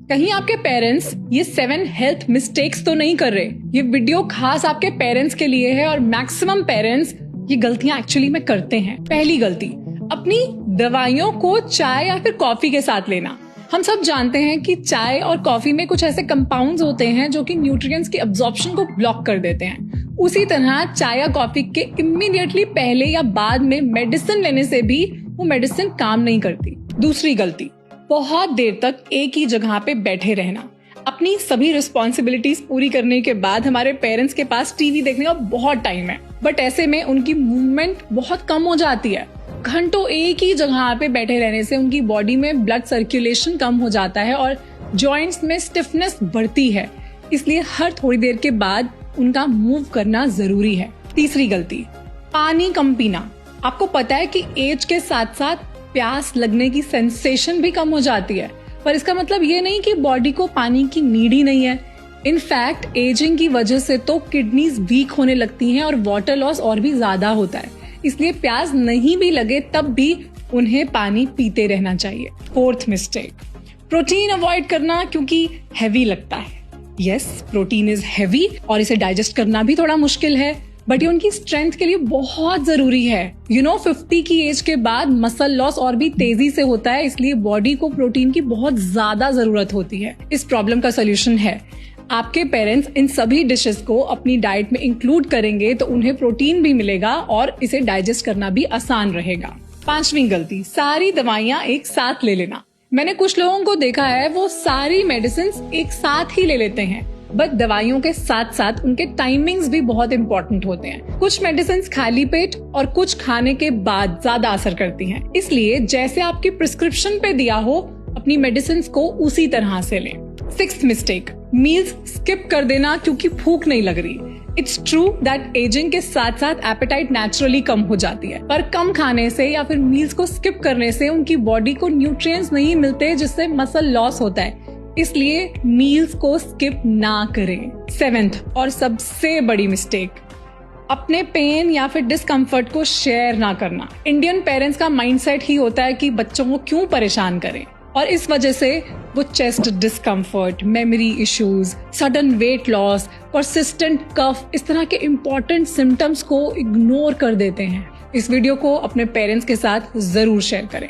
कहीं आपके पेरेंट्स ये 7 हेल्थ मिस्टेक्स तो नहीं कर रहे। ये वीडियो खास आपके पेरेंट्स के लिए है और मैक्सिमम पेरेंट्स ये गलतियां एक्चुअली में करते हैं। पहली गलती, अपनी दवाइयों को चाय या फिर कॉफी के साथ लेना। हम सब जानते हैं कि चाय और कॉफी में कुछ ऐसे कंपाउंड्स होते हैं जो कि न्यूट्रिएंट्स की अब्जॉर्प्शन को ब्लॉक कर देते हैं। उसी तरह चाय या कॉफी के इमीडिएटली पहले या बाद में मेडिसिन लेने से भी वो मेडिसिन काम नहीं करती। दूसरी गलती, बहुत देर तक एक ही जगह पे बैठे रहना। अपनी सभी रिस्पॉन्सिबिलिटीज पूरी करने के बाद हमारे पेरेंट्स के पास टीवी देखने का बहुत टाइम है, बट ऐसे में उनकी मूवमेंट बहुत कम हो जाती है। घंटों एक ही जगह पे बैठे रहने से उनकी बॉडी में ब्लड सर्कुलेशन कम हो जाता है और जॉइंट्स में स्टिफनेस बढ़ती है। इसलिए हर थोड़ी देर के बाद उनका मूव करना जरूरी है। तीसरी गलती, पानी कम पीना। आपको पता है कि एज के साथ साथ प्यास लगने की सेंसेशन भी कम हो जाती है, पर इसका मतलब ये नहीं कि बॉडी को पानी की नीड ही नहीं है। इनफैक्ट एजिंग की वजह से तो किडनीज वीक होने लगती हैं और वाटर लॉस और भी ज्यादा होता है। इसलिए प्यास नहीं भी लगे तब भी उन्हें पानी पीते रहना चाहिए। फोर्थ मिस्टेक, प्रोटीन अवॉइड करना क्योंकि हैवी लगता है। यस, प्रोटीन इज हैवी और इसे डाइजेस्ट करना भी थोड़ा मुश्किल है, बट ये उनकी स्ट्रेंथ के लिए बहुत जरूरी है। 50 की एज के बाद मसल लॉस और भी तेजी से होता है, इसलिए बॉडी को प्रोटीन की बहुत ज्यादा जरूरत होती है। इस प्रॉब्लम का सोल्यूशन है, आपके पेरेंट्स इन सभी डिशेस को अपनी डाइट में इंक्लूड करेंगे तो उन्हें प्रोटीन भी मिलेगा और इसे डाइजेस्ट करना भी आसान रहेगा। पांचवी गलती, सारी दवाइयां एक साथ ले लेना। मैंने कुछ लोगों को देखा है वो सारी मेडिसिन एक साथ ही ले लेते हैं, बट दवाइयों के साथ साथ उनके टाइमिंग्स भी बहुत इंपॉर्टेंट होते हैं। कुछ मेडिसिन खाली पेट और कुछ खाने के बाद ज्यादा असर करती हैं, इसलिए जैसे आपकी प्रिस्क्रिप्शन पे दिया हो अपनी मेडिसिन को उसी तरह से लें। सिक्स्थ मिस्टेक, मील्स स्किप कर देना क्योंकि भूख नहीं लग रही। इट्स ट्रू दैट एजिंग के साथ साथ एपेटाइट नेचुरली कम हो जाती है, पर कम खाने से या फिर मील्स को स्किप करने से उनकी बॉडी को न्यूट्रिएंट्स नहीं मिलते, जिससे मसल लॉस होता है। इसलिए मील्स को स्किप ना करें। सेवेंथ और सबसे बड़ी मिस्टेक, अपने पेन या फिर डिस्कम्फर्ट को शेयर ना करना। इंडियन पेरेंट्स का माइंडसेट ही होता है कि बच्चों को क्यों परेशान करें, और इस वजह से वो chest discomfort, memory issues, sudden weight loss, persistent cough, इस तरह के इम्पोर्टेंट सिम्टम्स को इग्नोर कर देते हैं। इस वीडियो को अपने पेरेंट्स के साथ जरूर शेयर करें।